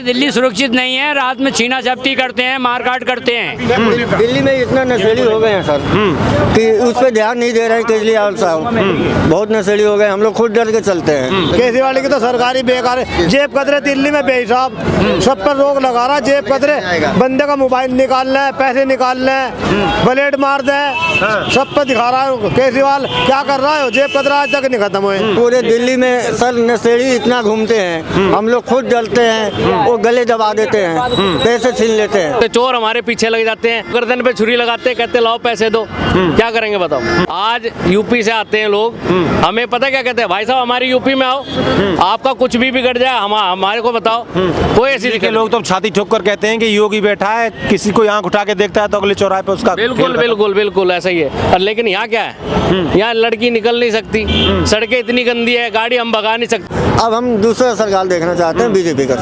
दिल्ली सुरक्षित नहीं है, रात में छीना झपटी करते हैं, मारकाट करते हैं। दिल्ली में इतना नशेड़ी हो गए हैं सर कि उस पर ध्यान नहीं दे रहे हैं केजरीवाल साहब। बहुत नशेड़ी हो गए, हम लोग खुद डर के चलते हैं। केजरीवाल की तो सरकारी बेकार है। जेब कतरे दिल्ली में बेहिसाब, सब पर रोक लगा रहा। जेब कतरे, बंदे का मोबाइल निकालना है, पैसे निकालना है, ब्लेड मार दे, सब पर दिखा रहा है। केजरीवाल क्या कर रहा है? जेब कतरा आज तक नहीं खत्म हुए। पूरे दिल्ली में सर नशेड़ी इतना घूमते हैं, हम लोग खुद डरते हैं। वो गले दबा देते हैं, पैसे छीन लेते हैं। चोर हमारे पीछे लग जाते हैं, गर्दन पे छुरी लगाते हैं, कहते लाओ पैसे दो। क्या करेंगे बताओ? आज यूपी से आते हैं लोग, हमें पता क्या कहते हैं, भाई साहब हमारी यूपी में आओ, आपका कुछ भी बिगड़ जाए हमारे को बताओ। कोई ऐसी दिक्कत लोग तो छाती ठोक कर कहते हैं कि योगी बैठा है, किसी को आंख उठा के देखता है तो अगले चौराहे पे उसका बिल्कुल बिल्कुल बिल्कुल ऐसा ही है। और लेकिन यहाँ क्या है, यहाँ लड़की निकल नहीं सकती, सड़कें इतनी गंदी है, गाड़ी हम भगा नहीं सकते। अब हम दूसरा सरकार देखना चाहते हैं, बीजेपी का।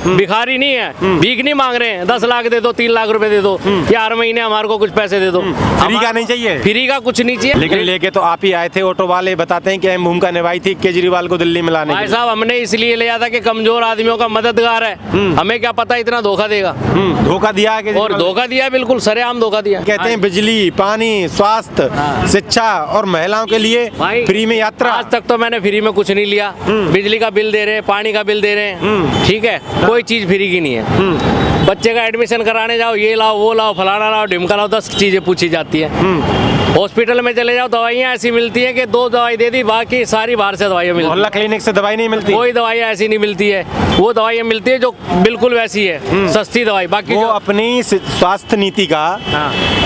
भिखारी नहीं है, भीख नहीं मांग रहे हैं, 10 लाख दे दो, 3 लाख रुपए दे दो, या हर महीने हमारे को कुछ पैसे दे दो। फ्री का नहीं चाहिए, फ्री का कुछ नहीं चाहिए। लेकिन लेके तो आप ही आए थे। ऑटो वाले बताते हैं कि अहम भूमिका निभाई थी केजरीवाल को दिल्ली में लाने की। भाई साहब हमने इसलिए लिया था कि कमजोर आदमियों का मददगार है, हमें क्या पता इतना धोखा देगा। धोखा दिया और धोखा दिया, बिल्कुल सरेआम धोखा दिया। कहते हैं बिजली, पानी, स्वास्थ्य, शिक्षा और महिलाओं के लिए फ्री में यात्रा। आज तक तो मैंने फ्री में कुछ नहीं लिया। बिजली का बिल दे रहे हैं, पानी का बिल दे रहे हैं, ठीक है, कोई चीज फ्री की नहीं है। बच्चे का एडमिशन कराने जाओ, ये लाओ वो लाओ, फलाना लाओ, ढिमका लाओ, 10 चीजें पूछी जाती है। हॉस्पिटल में चले जाओ, दवाइयाँ ऐसी मिलती है कि 2 दवाई दे दी, बाकी सारी बाहर से दवाइयाँ मिलती है। मोहल्ला क्लिनिक से दवाई नहीं मिलती, कोई दवाइयाँ ऐसी नहीं मिलती है। वो दवाइयाँ मिलती है जो बिल्कुल वैसी है, सस्ती दवाई। बाकी वो अपनी स्वास्थ्य नीति का,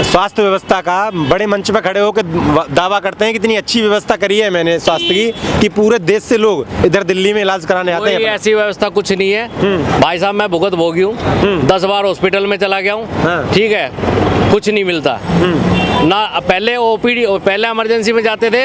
स्वास्थ्य व्यवस्था का बड़े मंच पर खड़े होकर दावा करते हैं कि इतनी अच्छी व्यवस्था करी है मैंने स्वास्थ्य की कि पूरे देश से लोग इधर दिल्ली में इलाज कराने आते हैं। ऐसी व्यवस्था कुछ नहीं है भाई साहब, मैं भुगत भोगी हूँ, 10 बार हॉस्पिटल में चला गया हूँ, ठीक है, कुछ नहीं मिलता ना। पहले ओपीडी, पहले इमरजेंसी में जाते थे,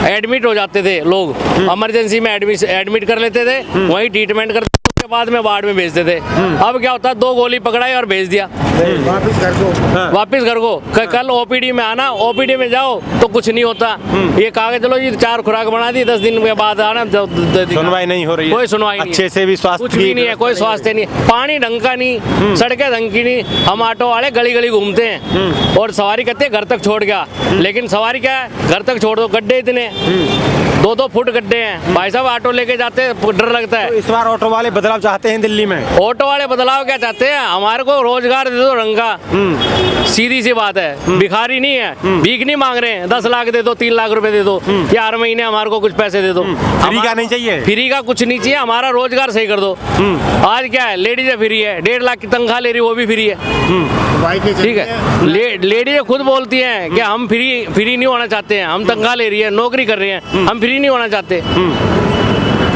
एडमिट हो जाते थे लोग, इमरजेंसी में एडमिट कर लेते थे, वहीं ट्रीटमेंट करते, उसके बाद में वार्ड में भेजते थे। अब क्या होता है, 2 गोली पकड़ाई और भेज दिया वापिस घर को। कल ओपीडी में आना, ओपीडी में जाओ तो कुछ नहीं होता, ये कागज चलो जी 4 खुराक बना दी, 10 दिन के बाद आना, सुनवाई नहीं हो रही है, कोई सुनवाई नहीं, अच्छे से भी स्वास्थ्य कुछ भी नहीं है, कोई स्वास्थ्य नहीं, पानी ढंग का नहीं, सड़कें ढंग की नहीं। हम ऑटो वाले गली गली घूमते हैं और सवारी कहते हैं घर तक छोड़ गया, लेकिन सवारी क्या है, घर तक छोड़ दो, गड्ढे इतने 2-2 फुट गड्ढे हैं भाई साहब, ऑटो लेके जाते डर लगता है। तो इस बार ऑटो वाले बदलाव चाहते हैं दिल्ली में। ऑटो वाले बदलाव क्या चाहते हैं, हमारे को रोजगार दे दो रंग का, सीधी सी बात है। भिखारी नहीं है, भीख नहीं मांग रहे हैं, 10 लाख दे दो, 3 लाख रुपए दे दो, या हर महीने हमारे को कुछ पैसे दे दो। फ्री का नहीं चाहिए, फ्री का कुछ नहीं चाहिए, हमारा रोजगार सही कर दो। आज क्या है, लेडीज फ्री है, 1.5 लाख की तनख्वाह ले रही, वो भी फ्री है, ठीक है। लेडीज खुद बोलती हैं कि हम फ्री नहीं होना चाहते हैं, हम तनख्वाह ले रही है, नौकरी कर रहे हैं, हम फ्री नहीं होना चाहते।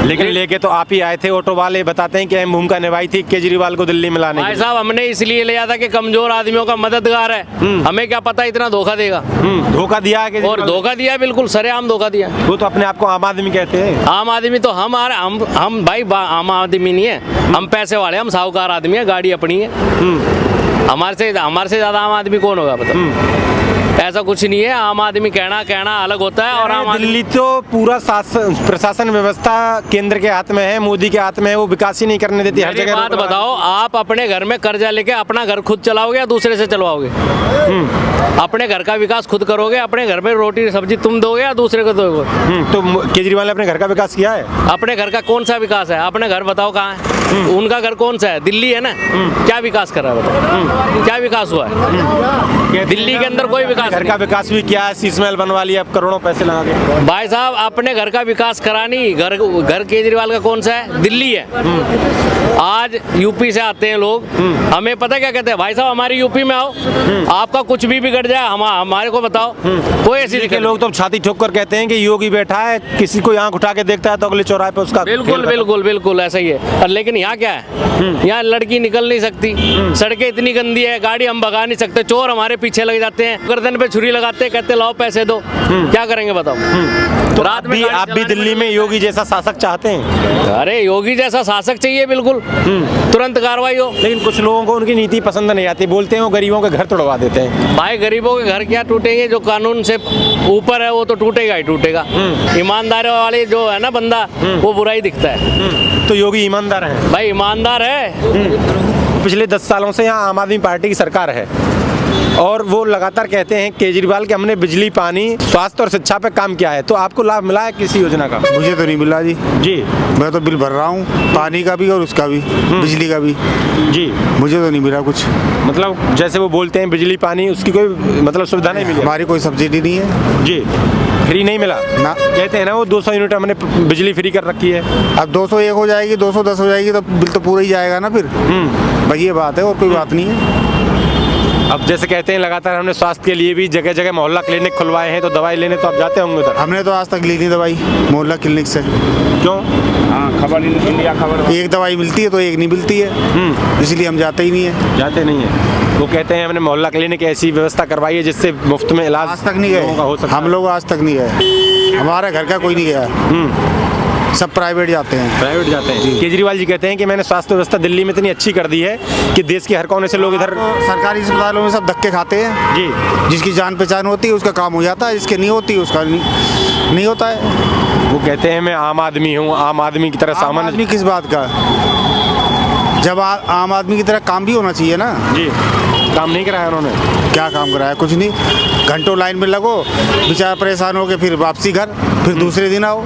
लेकिन लेके तो आप ही आए थे। ऑटो वाले बताते हैं कि अहम भूमिका निभाई थी केजरीवाल को दिल्ली में लाने की। भाई साहब हमने इसलिए लिया था कि कमजोर आदमियों का मददगार है, हमें क्या पता इतना धोखा देगा। धोखा दिया है और धोखा दिया, बिल्कुल सरेआम धोखा दिया। वो तो अपने आप को आम आदमी कहते हैं। आम आदमी तो हम भाई आम आदमी नहीं है, हम पैसे वाले, हम साहूकार आदमी है, गाड़ी अपनी है। हमारे से ज्यादा आम आदमी कौन होगा बताओ? ऐसा कुछ नहीं है, आम आदमी कहना अलग होता है। और आम दिल्ली तो पूरा प्रशासन व्यवस्था केंद्र के हाथ में है, मोदी के हाथ में है, वो विकास ही नहीं करने देती हर जगह। बात बताओ, आप अपने घर में कर्जा लेके अपना घर खुद चलाओगे या दूसरे से चलवाओगे? अपने घर का विकास खुद करोगे, अपने घर में रोटी सब्जी तुम दोगे या दूसरे को दोगे? तो केजरीवाल ने अपने घर का विकास किया है? अपने घर का कौन सा विकास है? अपने घर बताओ कहाँ है? उनका घर कौन सा है? दिल्ली है ना, क्या विकास कर रहा है बताओ? क्या विकास हुआ है दिल्ली के अंदर? कोई विकास, घर का विकास भी किया है, शीश महल बनवा लिया अब करोड़ों पैसे लगा के। भाई साहब अपने घर का विकास करानी, घर केजरीवाल का कौन सा है? दिल्ली है। आज यूपी से आते हैं लोग, हमें पता क्या कहते हैं, भाई साहब हमारी यूपी में आओ, आपका कुछ भी बिगड़ जाए हमारे को बताओ। कोई ऐसी दिक्कत लोग तो छाती ठोक कर कहते हैं कि योगी बैठा है, किसी को आंख उठा के देखता है तो अगले चौराहे पे उसका बिल्कुल बिल्कुल बिल्कुल ऐसा ही है। और लेकिन यहाँ क्या है, यहाँ लड़की निकल नहीं सकती, सड़कें इतनी गंदी है, गाड़ी हम भगा नहीं सकते, चोर हमारे पीछे लग जाते हैं, गर्दन पे छुरी लगाते हैं, कहते लाओ पैसे दो। क्या करेंगे बताओ। तो रात में आप भी दिल्ली में योगी जैसा शासक चाहते हैं? अरे योगी जैसा शासक चाहिए बिल्कुल, तुरंत कार्रवाई हो। लेकिन कुछ लोगों को उनकी नीति पसंद नहीं आती, बोलते हैं वो गरीबों के घर तोड़वा देते हैं। भाई गरीबों के घर क्या टूटेंगे, जो कानून से ऊपर है वो तो टूटेगा ही टूटेगा। ईमानदारी वाले जो है ना बंदा, वो बुरा ही दिखता है। तो योगी ईमानदार है भाई, ईमानदार है। पिछले 10 सालों से यहाँ आम आदमी पार्टी की सरकार है और वो लगातार कहते हैं केजरीवाल कि हमने बिजली, पानी, स्वास्थ्य और शिक्षा पे काम किया है। तो आपको लाभ मिला है किसी योजना का? मुझे तो नहीं मिला जी। जी, मैं तो बिल भर रहा हूँ, पानी का भी और उसका भी, बिजली का भी। जी, मुझे तो नहीं मिला कुछ। मतलब जैसे वो बोलते हैं बिजली, पानी, उसकी कोई मतलब सुविधा नहीं मिली? हमारी कोई सब्सिडी नहीं है जी, फ्री नहीं मिला ना। कहते हैं ना वो 200 यूनिट हमने बिजली फ्री कर रखी है। अब 201 हो जाएगी, 210 हो जाएगी तो बिल तो पूरा ही जाएगा ना फिर। भाई ये बात है और कोई बात नहीं है। अब जैसे कहते हैं लगातार हमने स्वास्थ्य के लिए भी जगह जगह मोहल्ला क्लिनिक खुलवाए हैं, तो दवाई लेने तो आप जाते होंगे उधर? हमने तो आज तक ली नहीं दवाई मोहल्ला क्लिनिक से। क्यों? खबर इंडिया खबर एक दवाई मिलती है तो एक नहीं मिलती है, इसलिए हम जाते ही नहीं है। जाते नहीं है। वो कहते हैं हमने मोहल्ला क्लिनिक ऐसी व्यवस्था करवाई है जिससे मुफ्त में इलाज आज तक नहीं लोगों का हो गए सकता है। हम लोग, आज तक नहीं गए। हमारे घर का कोई नहीं गया, सब प्राइवेट जाते हैं। प्राइवेट जाते हैं। केजरीवाल जी कहते हैं कि मैंने स्वास्थ्य व्यवस्था दिल्ली में इतनी अच्छी कर दी है कि देश के हर कोने से लोग इधर। सरकारी अस्पतालों में सब धक्के खाते हैं जी, जिसकी जान पहचान होती है उसका काम हो जाता है, जिसके नहीं होती उसका नहीं होता है। वो कहते हैं मैं आम आदमी हूँ, आम आदमी की तरह आम सामान्य। आदमी किस बात का? जब आम आदमी की तरह काम भी होना चाहिए ना। जी, काम नहीं कराया उन्होंने। क्या काम कराया? कुछ नहीं। घंटों लाइन में लगो, बेचारा परेशान हो के फिर वापसी घर, फिर दूसरे दिन आओ।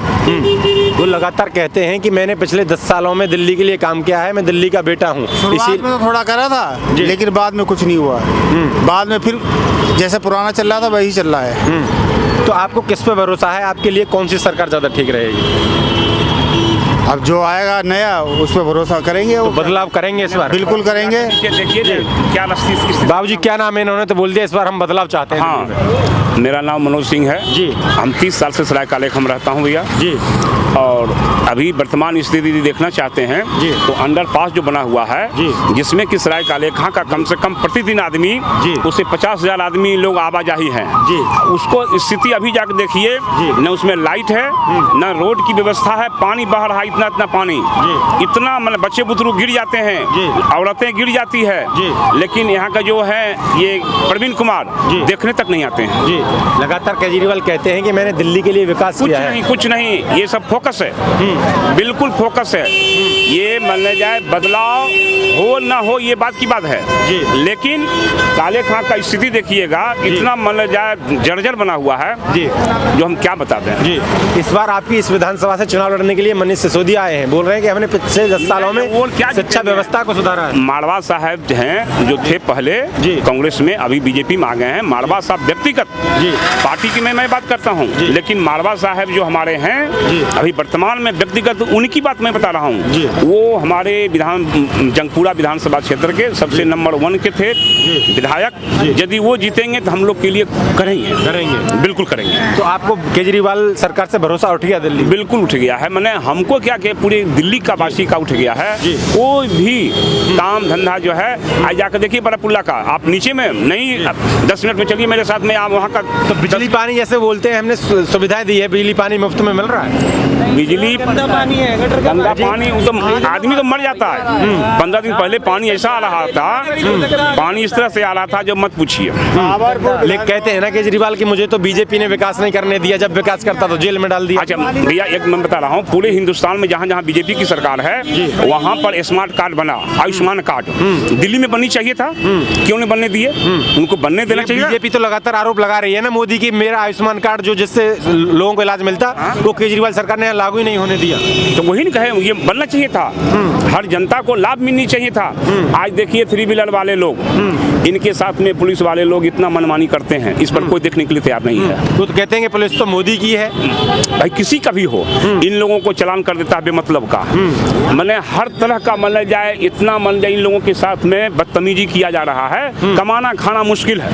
वो लगातार कहते हैं कि मैंने पिछले 10 सालों में दिल्ली के लिए काम किया है, मैं दिल्ली का बेटा हूँ। शुरुआत में तो थोड़ा करा था लेकिन बाद में कुछ नहीं हुआ। बाद में फिर जैसे पुराना चल रहा था वही चल रहा है। तो आपको किस पे भरोसा है? आपके लिए कौन सी सरकार ज्यादा ठीक रहेगी? अब जो आएगा नया उस पर भरोसा करेंगे। तो बदलाव करेंगे इस बार? बिल्कुल करेंगे। देखिए क्या बाबू जी क्या नाम है? इन्होंने तो बोल दिया इस बार हम बदलाव चाहते हैं। हाँ, मेरा नाम मनोज सिंह है जी। हम 30 साल से सराय काले खम रहता हूँ भैया जी। और अभी वर्तमान स्थिति देखना चाहते हैं जी। तो अंडरपास जो बना हुआ है जी। जिसमें कि सराय काले खां का कम से कम प्रतिदिन आदमी जी। उससे 50,000 आदमी लोग आवाजाही हैं जी। उसको स्थिति अभी जाकर देखिए, न उसमें लाइट है न रोड की व्यवस्था है, पानी बह रहा है, इतना पानी, इतना मतलब बच्चे बुतरू गिर जाते हैं, औरतें गिर जाती है। लेकिन यहाँ का जो है ये प्रवीण कुमार देखने तक नहीं आते हैं। लगातार केजरीवाल कहते हैं कि मैंने दिल्ली के लिए विकास किया है। कुछ नहीं, ये सब फोकस है, बिल्कुल फोकस है। ये मान जाए बदलाव हो ना हो ये बात की बात है जी। लेकिन काले खां का स्थिति देखिएगा, इतना मान जाए जर्जर बना हुआ है जी, जो हम क्या बताते हैं जी। इस बार आपकी इस विधानसभा से चुनाव लड़ने के लिए मनीष सिसोदिया आए हैं, बोल रहे हैं कि हमने पिछले 10 सालों में शिक्षा व्यवस्था को सुधारा है। मारवा साहब हैं जो थे पहले कांग्रेस में, अभी बीजेपी में आ गए हैं। मारवा साहब व्यक्तिगत पार्टी की मैं बात करता हूँ, लेकिन मारवा साहब जो हमारे हैं अभी वर्तमान में व्यक्तिगत उनकी बात मैं बता रहा हूँ, वो हमारे जंगपुरा विधानसभा क्षेत्र के सबसे नंबर 1 के थे विधायक। यदि वो जीतेंगे तो हम लोग के लिए करेंगे, बिल्कुल करेंगे। तो आपको केजरीवाल सरकार से भरोसा उठ गया? दिल्ली बिल्कुल उठ गया है। मैंने हमको क्या कि पूरे दिल्ली का वासी का उठ गया है। कोई भी काम धंधा जो है आज जाकर देखिए बरापुल्ला का, आप नीचे में नहीं 10 मिनट में चलिए मेरे साथ में, आप वहाँ का तो बिजली पानी जैसे बोलते हैं हमने सुविधाएं दी है, बिजली पानी मुफ्त में मिल रहा है। बिजली गंदा पानी है, गंदा पानी तो आदमी तो मर जाता है। 15 दिन पहले पानी ऐसा आ रहा था, पानी इस तरह से आ रहा था जो मत पूछिए। लेकिन कहते हैं ना केजरीवाल कि मुझे तो बीजेपी ने विकास नहीं करने दिया, जब विकास करता तो जेल में डाल दिया। अच्छा भैया एक मैं बता रहा हूँ, पूरे हिंदुस्तान में जहाँ जहाँ बीजेपी की सरकार है वहाँ पर स्मार्ट कार्ड बना, आयुष्मान कार्ड दिल्ली में बननी चाहिए था, क्यों नहीं बनने दिए? उनको बनने देना चाहिए। बीजेपी तो लगातार आरोप लगा रही है ना मोदी की, मेरा आयुष्मान कार्ड जो जिससे लोगों को इलाज मिलता वो केजरीवाल सरकार ने लागू ही नहीं होने दिया। तो वही नहीं कहे, ये बनना चाहिए था, हर जनता को लाभ मिलनी चाहिए था। आज देखिए 3 व्हीलर वाले लोग, इनके साथ में पुलिस वाले लोग इतना मनमानी करते हैं, इस पर कोई देखने के लिए तैयार नहीं है। तो कहते हैं कि पुलिस तो मोदी की है। भाई किसी का भी हो, इन लोगों को चालान कर देता है बेमतलब का। मैंने हर तरह का मान जाए, इतना मान जाए इन लोगों के साथ में बदतमीजी किया जा रहा है, कमाना खाना मुश्किल है।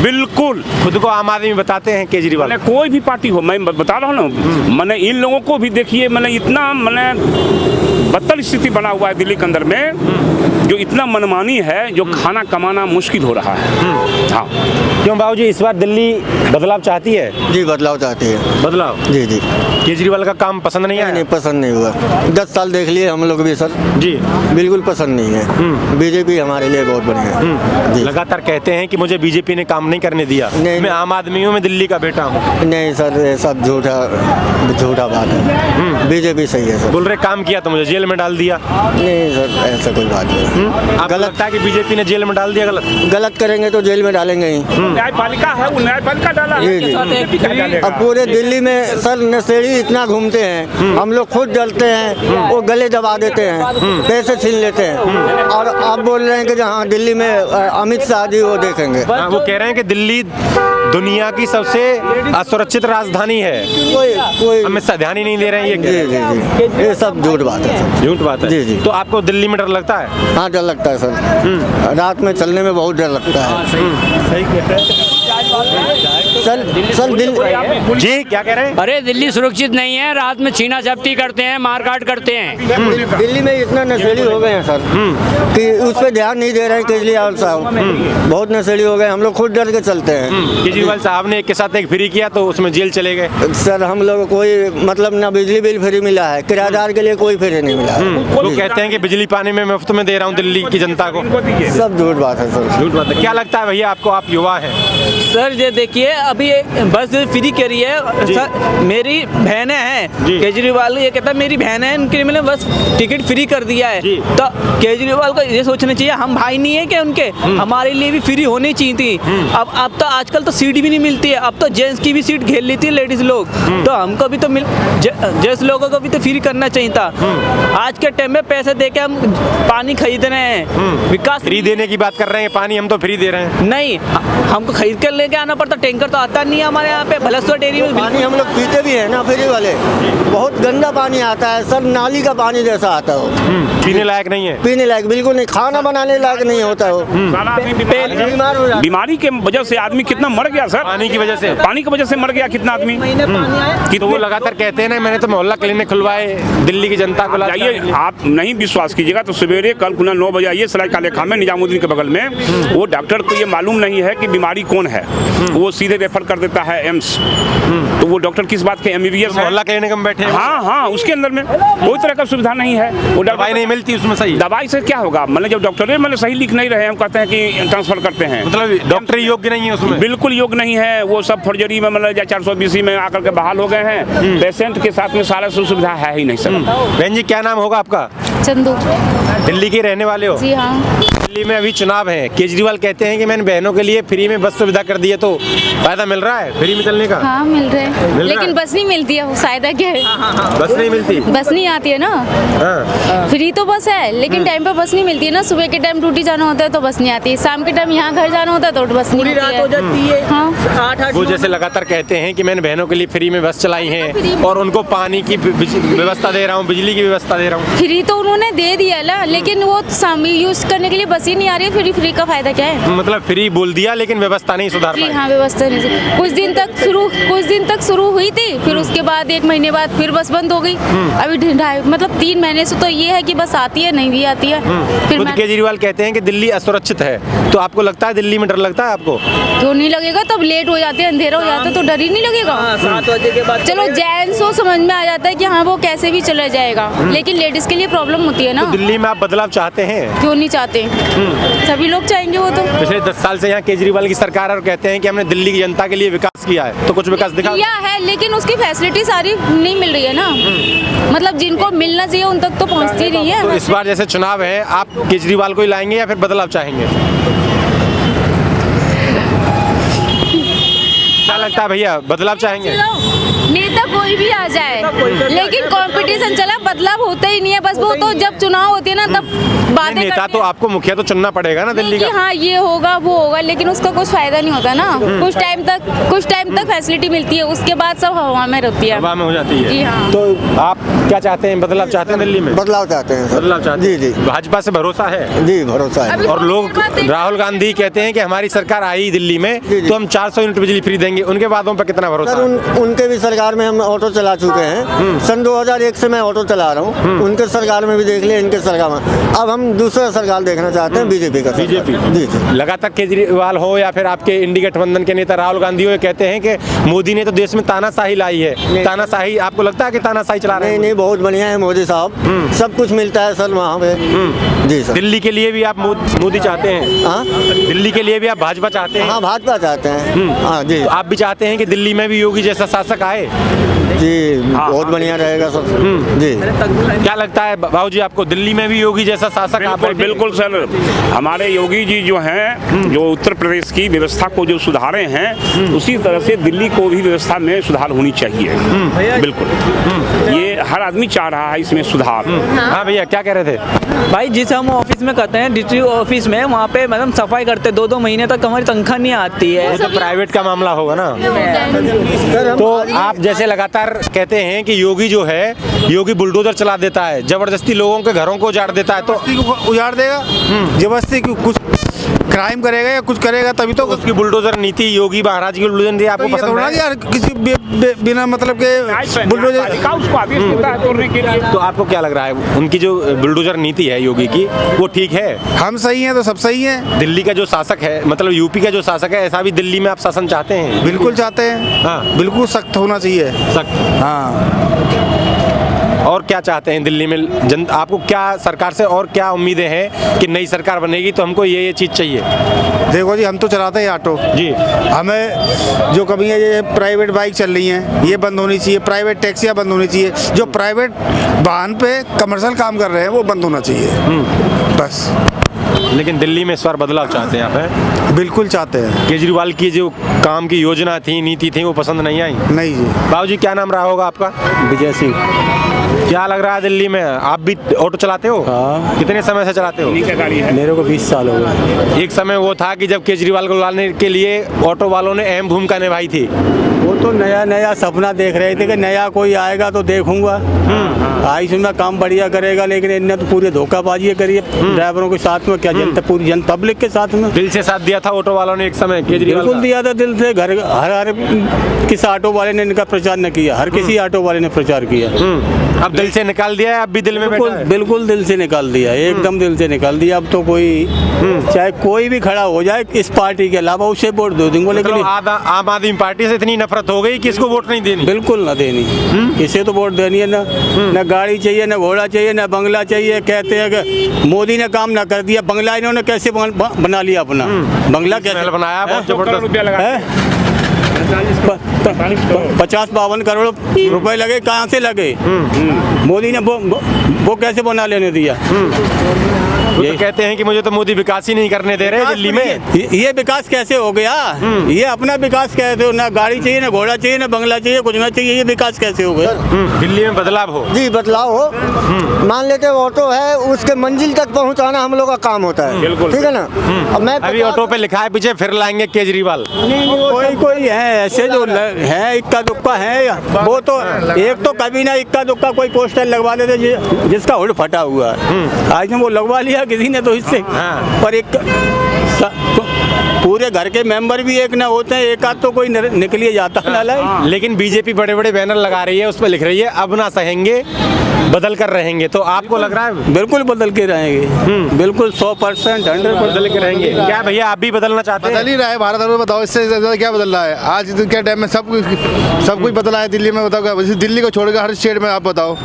बिल्कुल खुद को आम आदमी बताते हैं केजरीवाल। कोई भी पार्टी हो, मैं बता रहा हूँ ना, मैंने इन लोगों को भी देखिए, मैंने इतना मैंने बदतर स्थिति बना हुआ है दिल्ली के अंदर में, जो इतना मनमानी है, जो खाना कमाना मुश्किल हो रहा है। हाँ, क्यों बाबूजी इस बार दिल्ली बदलाव चाहती है? जी बदलाव चाहती है। बदलाव? जी जी। केजरीवाल का काम पसंद नहीं आया? नहीं पसंद नहीं हुआ। 10 साल देख लिए हम लोग भी सर जी, बिल्कुल पसंद नहीं है। बीजेपी हमारे लिए बहुत बढ़िया है जी। लगातार कहते हैं कि मुझे बीजेपी ने काम नहीं करने दिया, नहीं, मैं आम आदमी हूँ, मैं दिल्ली का बेटा हूँ। नहीं सर, ये सब झूठा बात है। बीजेपी सही है सर। बोल रहे काम किया तो मुझे जेल में डाल दिया। नहीं सर, ऐसा कोई बात नहीं। आपको गलत लगता है कि बीजेपी ने जेल में डाल दिया? गलत करेंगे तो जेल में डालेंगे ही। न्यायपालिका है, वो न्यायपालिका डाला जी, जी। है। अब पूरे दिल्ली में सर नशेड़ी इतना घूमते हैं, हम लोग खुद डरते हैं, वो गले दबा देते हैं, पैसे छीन लेते हैं। और आप बोल रहे हैं कि जहाँ दिल्ली में अमित शाह जी वो देखेंगे। वो कह रहे हैं कि दिल्ली दुनिया की सबसे असुरक्षित राजधानी है। कोई अमित शाह ध्यान ही नहीं दे रहे हैं, ये कह जी रहे हैं। जी जी, ये सब झूठ बात है सर। झूठ बात है। जी, जी। तो आपको दिल्ली में डर लगता है? हाँ डर लगता है सर, रात में चलने में बहुत डर लगता है। सर जी क्या कह रहे हैं? अरे दिल्ली सुरक्षित नहीं है, रात में छीना झपटी करते हैं, मारकाट करते हैं। दिल्ली में इतना नशेड़ी हो गए हैं सर कि उस पर ध्यान नहीं दे रहे हैं केजरीवाल साहब। बहुत नशेड़ी हो गए, हम लोग खुद डर के चलते हैं। केजरीवाल साहब ने एक के साथ एक फ्री किया तो उसमें जेल चले गए। सर हम लोग कोई मतलब ना बिजली बिल फ्री मिला है, किराएदार के लिए कोई फ्री नहीं मिला है। वो कहते हैं कि बिजली पानी में मुफ्त में दे रहा हूँ दिल्ली की जनता को। सब झूठ बात है सर। झूठ बात है। क्या लगता है भैया आपको, आप युवा हैं? सर ये देखिए अभी बस फ्री करी है सर, मेरी बहनें हैं, केजरीवाल ये कहता है मेरी बहनें हैं, उनके लिए मैंने बस टिकट फ्री कर दिया है। तो केजरीवाल को ये सोचना चाहिए हम भाई नहीं है कि उनके, हमारे लिए भी फ्री होनी चाहिए थी। अब तो आजकल तो सीट भी नहीं मिलती है, अब तो जेंट्स की भी सीट घेर लेती है लेडीज लोग। तो हमको भी तो जेंट्स लोगों को भी तो फ्री करना चाहिए था। आज के टाइम में पैसे दे के हम पानी खरीद रहे हैं, विकास फ्री देने की बात कर रहे हैं, पानी हम तो फ्री दे रहे हैं। नहीं, हमको खरीद कर लेके आना पड़ता, टैंकर तो आता नहीं है हमारे यहाँ पे। भलेश्वर डेयरी में पानी हम लोग पीते भी है ना फ्री वाले, बहुत गंदा पानी आता है सर, नाली का पानी जैसा आता है वो। पीने लायक नहीं है। पीने लायक बिल्कुल नहीं, खाना बनाने लायक नहीं होता वो। बीमार हो जाता है। बीमारी के वजह से आदमी कितना मर गया सर, पानी की वजह से। पानी की वजह से मर गया कितना आदमी। तो वो लगातार कहते हैं ना मैंने तो मोहल्ला क्लिनिक खुलवाए दिल्ली की जनता को। जाइए, आप नहीं विश्वास कीजिएगा तो सवेरे कल 9 बजे आइए सराय काले खां में, निजामुद्दीन के बगल में। वो डॉक्टर को ये मालूम नहीं है कि बीमारी कौन है, वो सीधे रेफर कर देता है एम्स। तो वो डॉक्टर किस बात के MBBS है? मोहल्ला क्लिनिक में बैठे हैं। हाँ हाँ, उसके अंदर में कोई तरह का सुविधा नहीं है। वो दवाई नहीं मिलती उसमें सही। दवाई से क्या होगा, मतलब जब डॉक्टर मतलब सही लिख नहीं रहे, हम कहते हैं कि ट्रांसफर करते हैं, मतलब डॉक्टर योग्य नहीं है उसमें। बिल्कुल योग्य नहीं है। वो सब फर्जरी में मतलब 420 में आकर के बहाल हो गए हैं। पेशेंट के साथ में सारा सुविधा है ही नहीं सर। बहन जी क्या नाम होगा आपका? चंदू। दिल्ली के रहने वाले हो? जी हाँ। दिल्ली में अभी चुनाव है, केजरीवाल कहते हैं कि मैंने बहनों के लिए फ्री में बस सुविधा कर दी है, तो फायदा मिल रहा है फ्री में चलने का? हाँ मिल रहे हैं, मिल रहा लेकिन है? बस नहीं मिलती है, वो फायदा क्या है? बस नहीं मिलती? बस नहीं आती है ना। हाँ। फ्री तो बस है, लेकिन टाइम पे बस नहीं मिलती है ना। सुबह के टाइम ड्यूटी जाना होता है तो बस नहीं आती है, शाम के टाइम यहाँ घर जाना होता है तो बस नहीं पूरी रात हो होती है। जाती है। हाँ 8-8 वो जैसे लगातार कहते हैं कि मैंने बहनों के लिए फ्री में बस चलाई है और उनको पानी की व्यवस्था दे रहा हूँ, बिजली की व्यवस्था दे रहा हूँ। फ्री तो उन्होंने दे दिया ना, लेकिन वो यूज करने के लिए बस ही नहीं आ रही है। फ्री का फायदा क्या है? मतलब फ्री बोल दिया लेकिन व्यवस्था नहीं सुधार जी पाई। हाँ, व्यवस्था नहीं। कुछ दिन तक शुरू हुई थी, फिर उसके बाद 1 महीने बाद फिर बस बंद हो गई। अभी मतलब 3 महीने से तो ये है कि बस आती है, नहीं भी आती है। फिर खुद केजरीवाल कहते हैं कि दिल्ली असुरक्षित है, तो आपको लगता है दिल्ली में डर लगता है आपको? क्यों नहीं लगेगा, तब लेट हो जाते हैं, अंधेरा हो जाता है तो डर ही नहीं लगेगा। 7 बजे के बाद चलो जेंट्स को समझ में आ जाता है कि हाँ वो कैसे भी चला जाएगा, लेकिन लेडीज के लिए प्रॉब्लम होती है ना। तो दिल्ली में आप बदलाव चाहते हैं? क्यों नहीं चाहते, सभी लोग चाहेंगे वो तो। पिछले 10 साल से यहाँ केजरीवाल की सरकार है और कहते हैं कि हमने दिल्ली की जनता के लिए विकास किया है, तो कुछ विकास दिखा किया है, लेकिन उसकी फैसिलिटी सारी नहीं मिल रही है ना। मतलब जिनको मिलना चाहिए उन तक तो पहुँचती नहीं तो है। इस बार जैसे चुनाव है, आप केजरीवाल को ही लाएंगे या फिर बदलाव चाहेंगे? क्या लगता है भैया, बदलाव चाहेंगे? नेता कोई भी आ जाए, लेकिन कंपटीशन चला, बदलाव होता ही नहीं है। बस वो तो जब चुनाव होती है ना तब बातें नेता करते तो हैं। आपको मुखिया तो चुनना पड़ेगा ना दिल्ली कि का। हाँ ये होगा वो होगा, लेकिन उसका कुछ फायदा नहीं होता ना। कुछ टाइम तक फैसिलिटी मिलती है, उसके बाद सब हवा में रहती है। हवा में हो जाती है। जी हाँ। तो आप क्या चाहते हैं, बदलाव चाहते हैं दिल्ली में? बदलाव चाहते हैं सर। बदलाव चाहते जी हैं। जी भाजपा से भरोसा है? जी भरोसा है। और लोग, राहुल गांधी कहते हैं कि हमारी सरकार आई दिल्ली में जी। तो हम 400 यूनिट बिजली फ्री देंगे, उनके वादों पर कितना भरोसा सर है? उनके भी बीजेपी सरकार में हम ऑटो चला चुके हैं। सन 2001 से मैं ऑटो चला रहा हूँ। उनके सरकार में भी देख लिया, इनके सरकार में। अब हम दूसरा सरकार देखना चाहते हैं, बीजेपी का। बीजेपी जी जी। लगातार केजरीवाल हो या फिर आपके इंडी गठबंधन के नेता राहुल गांधी हो, ये कहते हैं कि मोदी ने तो देश में तानाशाही लाई है। तानाशाही आपको लगता है कि तानाशाही चला रहे हैं? नहीं, बहुत बढ़िया है मोदी साहब, सब कुछ मिलता है सर वहाँ पे। जी सर। दिल्ली के लिए भी आप मोदी चाहते हैं? हाँ, दिल्ली के लिए भी आप भाजपा चाहते हैं? हाँ भाजपा चाहते हैं। हाँ जी। तो आप भी चाहते हैं कि दिल्ली में भी योगी जैसा शासक आए? जी, बहुत बढ़िया रहेगा सर। जी। क्या लगता है बाबूजी आपको, दिल्ली में भी योगी जैसा शासक आप? बिल्कुल सर, हमारे योगी जी जो हैं, जो उत्तर प्रदेश की व्यवस्था को जो सुधारे हैं, उसी तरह से दिल्ली को भी व्यवस्था में सुधार होनी चाहिए। बिल्कुल, ये हर आदमी चाह रहा है इसमें सुधार। हाँ भैया, क्या कह रहे थे? भाई जिस हम ऑफिस में करते हैं, डिस्ट्रिक्ट ऑफिस में, वहाँ पे मैडम सफाई करते 2-2 महीने तक हमारी तनख्वाह नहीं आती है। वो तो प्राइवेट का मामला होगा ना। तो आप जैसे लगातार कहते हैं कि योगी जो है, योगी बुलडोजर चला देता है, जबरदस्ती लोगों के घरों को उजाड़ देता है, तो उजाड़ देगा जबरदस्ती, कुछ क्राइम करेगा या कुछ करेगा तभी तो उसकी बुलडोजर नीति, योगी महाराज की बुलडोजर नीति आपको ये पसंद थोड़ा है? यार किसी बिना मतलब के बुलडोजर उसको आदेश देता है तोड़ने के लिए। तो आपको क्या लग रहा है, उनकी जो बुलडोजर नीति है योगी की, वो ठीक है? हम सही हैं तो सब सही हैं। दिल्ली का जो शासक है, मतलब यूपी का जो शासक है, ऐसा भी दिल्ली में आप शासन चाहते हैं? बिल्कुल चाहते हैं। हाँ। बिल्कुल सख्त होना चाहिए। सख्त। हाँ। और क्या चाहते हैं दिल्ली में आपको क्या सरकार से और क्या उम्मीदें हैं कि नई सरकार बनेगी तो हमको ये चीज़ चाहिए? देखो जी, हम तो चलाते हैं ऑटो जी। हमें जो कभी ये प्राइवेट बाइक चल रही हैं, ये बंद होनी चाहिए। प्राइवेट टैक्सियाँ बंद होनी चाहिए। जो प्राइवेट वाहन पे कमर्शियल काम कर रहे हैं वो बंद होना चाहिए, बस। लेकिन दिल्ली में इस बार बदलाव चाहते हैं आप? हैं? बिल्कुल चाहते हैं। केजरीवाल की जो काम की योजना थी, नीति थी, वो पसंद नहीं आई? नहीं जी। बाबूजी, क्या नाम रहा होगा आपका? विजय सिंह। क्या लग रहा है दिल्ली में, आप भी ऑटो चलाते हो? हाँ। कितने समय से चलाते हो? मेरे को 20 साल हो गए। एक समय वो था कि जब केजरीवाल को लाने के लिए ऑटो वालों ने अहम भूमिका निभाई थी। वो तो नया नया सपना देख रहे थे कि नया कोई आएगा तो देखूंगा। आई सुनना काम बढ़िया करेगा, लेकिन इनने तो पूरे धोखाबाजी करी है ड्राइवरों के साथ में। क्या जनता, पूरी जन पब्लिक के साथ में दिल से साथ दिया था ऑटो वालों ने एक समय केजरीवाल? बिल्कुल दिया था दिल से। घर हर किस ऑटो वाले ने इनका प्रचार न किया, हर किसी ऑटो वाले ने प्रचार किया। अब दिल से निकाल दिया है, अब भी दिल में बैठा है? बिल्कुल दिल से निकाल दिया, एकदम दिल से निकाल दिया। अब तो कोई चाहे कोई भी खड़ा हो जाए इस पार्टी के अलावा, उसे वोट दे देंगे। लेकिन आम आदमी पार्टी से इतनी नफरत हो गई कि इसको वोट नहीं देनी? बिल्कुल ना देनी, इसे तो वोट देनी है। ना गाड़ी चाहिए, ना घोड़ा चाहिए, ना बंगला चाहिए। कहते हैं कि मोदी ने काम ना कर दिया। बंगला इन्होंने कैसे बना लिया अपना? बंगला कैसे बनाया? बहुत जबरदस्त। 50-52 करोड़ रुपए लगे, कहाँ से लगे? मोदी ने वो कैसे बना लेने दिया? ये तो कहते हैं कि मुझे तो मोदी विकास ही नहीं करने दे रहे दिल्ली में। ये विकास कैसे हो गया? ये अपना विकास कहते हो? ना गाड़ी चाहिए, ना घोड़ा चाहिए, ना बंगला चाहिए, कुछ ना चाहिए। ये विकास कैसे हो गया? दिल्ली में बदलाव हो? जी, बदलाव हो। मान लेते ऑटो है, उसके मंजिल तक पहुंचाना हम लोग का काम होता है। बिल्कुल। ठीक है ना? अब मैं अभी ऑटो पे लिखा है पीछे, फिर लाएंगे केजरीवाल। कोई है ऐसे जो है इक्का दुक्का है। वो तो एक तो कभी ना इक्का दुक्का कोई पोस्टर लगवा देते जिसका हुड फटा हुआ है। आज वो लगवा लिया किसी ने तो इससे। पर एक पूरे घर के मेंबर भी एक ना होते हैं, एक आध तो कोई निकलिए जाता है। लेकिन बीजेपी बड़े बड़े बैनर लगा रही है, उस पर लिख रही है अब ना सहेंगे, बदल कर रहेंगे। तो आपको लग रहा है? बिल्कुल बदल के रहेंगे, बिल्कुल 100% 100% बदल के रहेंगे। क्या भैया आप भी बदलना चाहते हैं? बदल ही रहा है भारत में, बताओ इससे ज़्यादा क्या बदल रहा है? आज के टाइम में सब कुछ बदला है दिल्ली में। बताओ, दिल्ली को छोड़कर हर स्टेट में आप बताओ,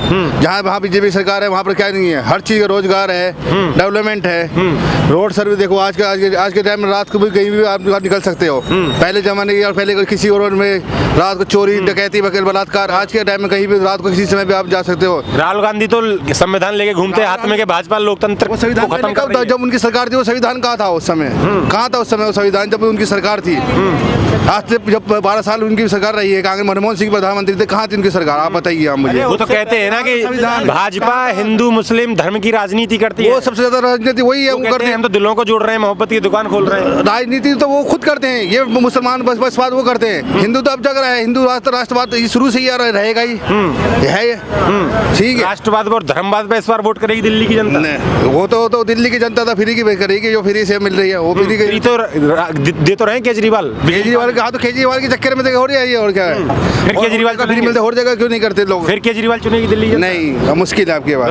जहाँ वहाँ बीजेपी सरकार है वहाँ पर क्या नहीं है? हर चीज़ का रोजगार है, डेवलपमेंट है, रोड सर्विस। देखो आज के टाइम में रात को भी कहीं भी आप निकल सकते हो। पहले जमाने की और पहले किसी और में रात को चोरी डकैती बलात्कार, आज के टाइम में कहीं भी रात को किसी समय भी आप जा सकते हो। राहुल गांधी तो संविधान लेके घूमते हाथ में के भाजपा लोकतंत्र को खत्म कर रही है। जब उनकी सरकार थी वो संविधान कहाँ था उस समय? कहाँ था उस समय वो संविधान जब उनकी सरकार थी? आज से जब 12 साल उनकी सरकार रही है, कांग्रेस मनमोहन सिंह प्रधानमंत्री थे, कहाँ थी उनकी सरकार? आप बताइए आप मुझे। वो तो कहते हैं ना कि भाजपा हिंदू मुस्लिम धर्म की राजनीति करती है। वो सबसे ज्यादा राजनीति वही है, वो करते हैं। हम तो दिलों को जोड़ रहे हैं, मोहब्बत की दुकान खोल रहे हैं। राजनीति तो वो खुद करते हैं, ये मुसलमान बस बात वो करते हैं। हिंदू तो अब जग रहा है, हिंदू राष्ट्रवाद शुरू से ही रहेगा ही है। ठीक है, राष्ट्रवाद और धर्मवाद पे इस बार वोट करेगी दिल्ली की जनता? वो तो दिल्ली की जनता तो फ्री की करेगी, जो फ्री से मिल रही है वो फ्री तो दे तो रहे केजरीवाल। केजरीवाल हाँ तो केजरीवाल के चक्कर में तो हो रही है ये, और क्या है। फिर केजरीवाल का फ्री मिलते और जगह क्यों नहीं करते लोग? फिर केजरीवाल चुनेगी दिल्ली? नहीं, मुश्किल है आपके बाद।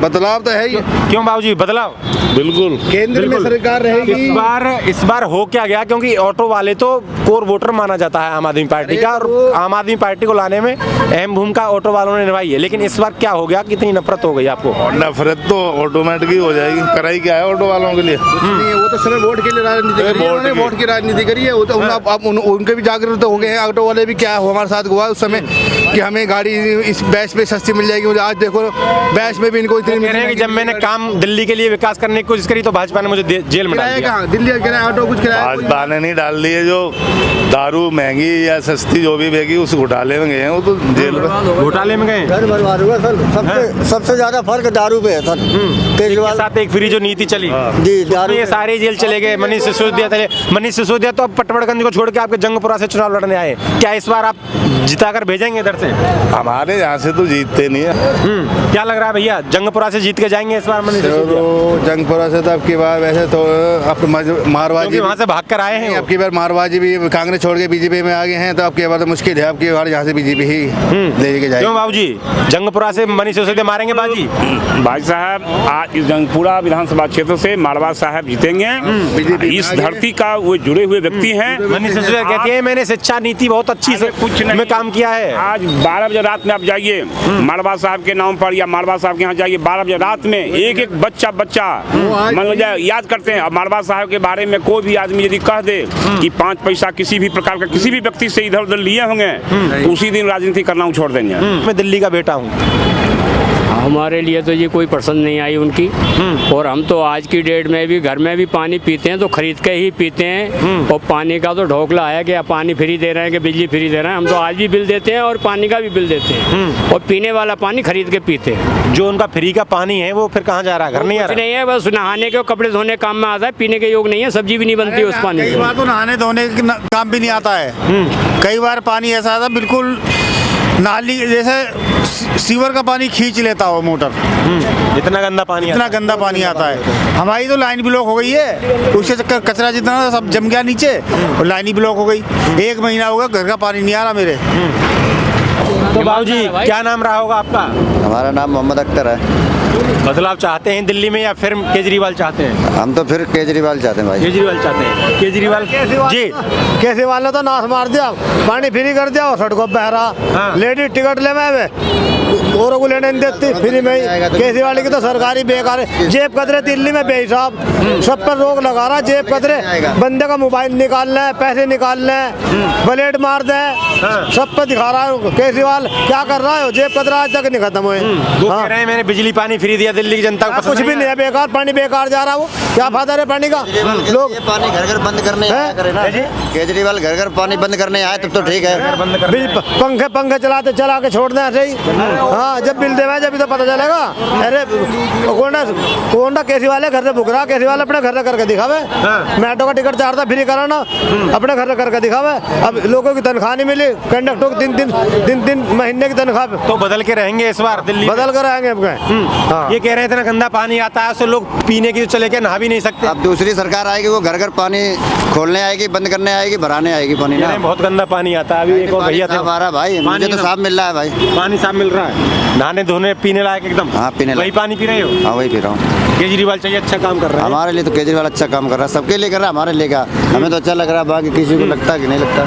बदलाव तो है ही। क्यों बाबूजी बदलाव? बिल्कुल केंद्र में सरकार रहेगी। इस बार हो क्या गया, क्योंकि ऑटो वाले तो कोर वोटर माना जाता है आम आदमी पार्टी का, और आम आदमी पार्टी को लाने में अहम भूमिका ऑटो वालों ने निभाई है, लेकिन इस बार क्या हो गया, कितनी नफरत हो गई आपको? नफरत तो ऑटोमेटिक ही हो जाएगी, कराई क्या है ऑटो वालों के लिए? वो तो समय वोट के लिए राजनीति करी है, उन्होंने वोट की राजनीति करी है। वो तो अब उनके भी जागरूक हो गए हैं। ऑटो वाले भी क्या हमारे साथ हुआ उस समय कि हमें गाड़ी इस बैच पे सस्ती मिल जाएगी, आज देखो बैच में भी इनको इतनी। जब मैंने काम दिल्ली के लिए विकास करने की कोशिश करी तो भाजपा ने मुझे जेल में डाल दिया। दिल्ली ऑटो कुछ किराया भाजपा ने नहीं डाल दिए। जो दारू महंगी या सस्ती जो भी बेगी उस घोटाले में गए हैं, वो तो जेल में घोटाले में गए। घर बर्बाद हुआ सर। सबसे ज्यादा फर्क दारू पे है सर। केजरीवाल साथ एक फ्री जो नीति चली जी, दारू ये सारे जेल चले गए। मनीष सिसोदिया तो अब पटवारगंज को छोड़ के आपके जंगपुरा से चुनाव लड़ने आए। क्या इस बार आप जिताकर भेजेंगे इधर से? हमारे यहाँ से तो जीतते नहीं है। क्या लग रहा है भैया, जंगपुरा से जीत के जाएंगे इस बार मनीष सिसोदिया? तो जंगपुरा से तो अब की बार वैसे तो मारवाड़ी वहाँ से भाग कर आए हैं। अब की बार मारवाड़ी भी कांग्रेस छोड़ के बीजेपी में आ गए हैं, तो अब की बार तो मुश्किल है। अब की बार यहाँ से बीजेपी ही लेके जाएगी। क्यों बाबूजी, जंगपुरा से मनीष सिसोदिया मारेंगे बाजी? भाई साहब, आज इस जंगपुरा विधानसभा क्षेत्र से मारवा साहब जीतेंगे। इस धरती का वो जुड़े हुए व्यक्ति हैं। मनीष सिसोदिया कहती है मैंने शिक्षा नीति बहुत अच्छी से कुछ में काम किया है। आज 12 बजे रात में आप जाइए मारवा साहब के नाम पर, या मारवा साहब के यहाँ जाइए, 12 बजे रात में एक एक बच्चा मान लो जाए याद करते हैं। अब मारवा साहब के बारे में कोई भी आदमी यदि कह दे कि 5 पैसा किसी भी प्रकार का किसी भी व्यक्ति से इधर उधर लिए होंगे, तो उसी दिन राजनीति करना छोड़ देंगे। मैं दिल्ली का बेटा हूँ। हमारे लिए तो ये कोई पसंद नहीं आई उनकी। और हम तो आज की डेट में भी घर में भी पानी पीते हैं तो खरीद के ही पीते हैं। और पानी का तो ढोकला है कि पानी फ्री दे रहे हैं कि बिजली फ्री दे रहे हैं। हम तो आज भी बिल देते हैं और पानी का भी बिल देते हैं, और पीने वाला पानी खरीद के पीते हैं। जो उनका फ्री का पानी है वो फिर कहाँ जा रहा है? घर नहीं आ रहा? नहीं है, बस नहाने के कपड़े धोने काम में आता है, पीने के योग नहीं है। सब्जी भी नहीं बनती उस पानी कई बार तो नहाने धोने के काम भी नहीं आता है। कई बार पानी ऐसा आता बिल्कुल नाली जैसे सीवर का पानी खींच लेता हो मोटर। इतना गंदा पानी आता है। हमारी तो लाइन ब्लॉक हो गई है, उसके चक्कर कचरा जितना सब जम गया नीचे और लाइन ही ब्लॉक हो गई। 1 महीना हो गया, घर का पानी नहीं आ रहा मेरे। तो बाबूजी क्या नाम रहा होगा आपका? हमारा नाम मोहम्मद अख्तर है। बदलाव चाहते हैं दिल्ली में या फिर केजरीवाल चाहते हैं? हम तो फिर केजरीवाल चाहते हैं भाई। केजरीवाल चाहते हैं। केजरीवाल जी, केजरीवाल ने तो नाश मार दिया, पानी फ्री कर दिया और सड़कों पे बहरा। लेडीज टिकट ले मैं औरों को लेने नहीं देती फ्री में ही। केजरीवाल की तो सरकारी बेकार है। जेब कतरे दिल्ली में बेहिसाब, सब पर रोक लगा रहा। जेब कतरे, बंदे का मोबाइल निकालना है, पैसे निकालना है, ब्लेड मार दे, सब पर दिखा रहा है। केजरीवाल क्या कर रहा है? जेब कतरा आज तक नहीं खत्म हुए। वो कह रहे हैं मैंने बिजली पानी फ्री दिया दिल्ली की जनता को। कुछ भी नहीं है, बेकार पानी बेकार जा रहा है। वो क्या फायदा है पानी का? लोग पानी घर घर बंद करने आया करे ना। केजरीवाल घर घर पानी बंद करने आए तब तो ठीक है। पंखे चला के छोड़ दें ऐसे ही। हाँ, जब बिल देवे जब तो पता चलेगा। अरे कौन केजरीवाल है घर से भुग रहा? केजरीवाल अपने घर से करके दिखावे। मेट्रो का टिकट चाहता फ्री कराना, अपने घर से करके दिखावे। अब लोगों की तनख्वाह नहीं मिली, कंडक्टर को 3 महीने की तनख्वाह। तो बदल के रहेंगे इस बार दिल्ली? बदल कर रहेंगे। ये कह रहे थे ना गंदा पानी आता है, उससे लोग पीने की चले के नहा भी नहीं सकते। अब दूसरी सरकार आएगी, वो घर घर पानी खोलने आएगी, बंद करने आएगी, भराने आएगी पानी ना। बहुत गंदा पानी आता है। अभी एक और भैया थे हमारा भाई, मुझे तो साफ मिल रहा है भाई। पानी साफ मिल रहा है, नहाने धोने पीने लायक एकदम। हाँ, पीने वही पानी पी रहे हो? हाँ, वही पी रहा हूँ। केजरीवाल चाहिए, अच्छा काम कर रहा है। हमारे लिए तो केजरीवाल अच्छा काम कर रहा है, सबके लिए कर रहा है, हमारे लिए का। हमें तो अच्छा लग रहा है, बाकी किसी को लगता है कि नहीं लगता।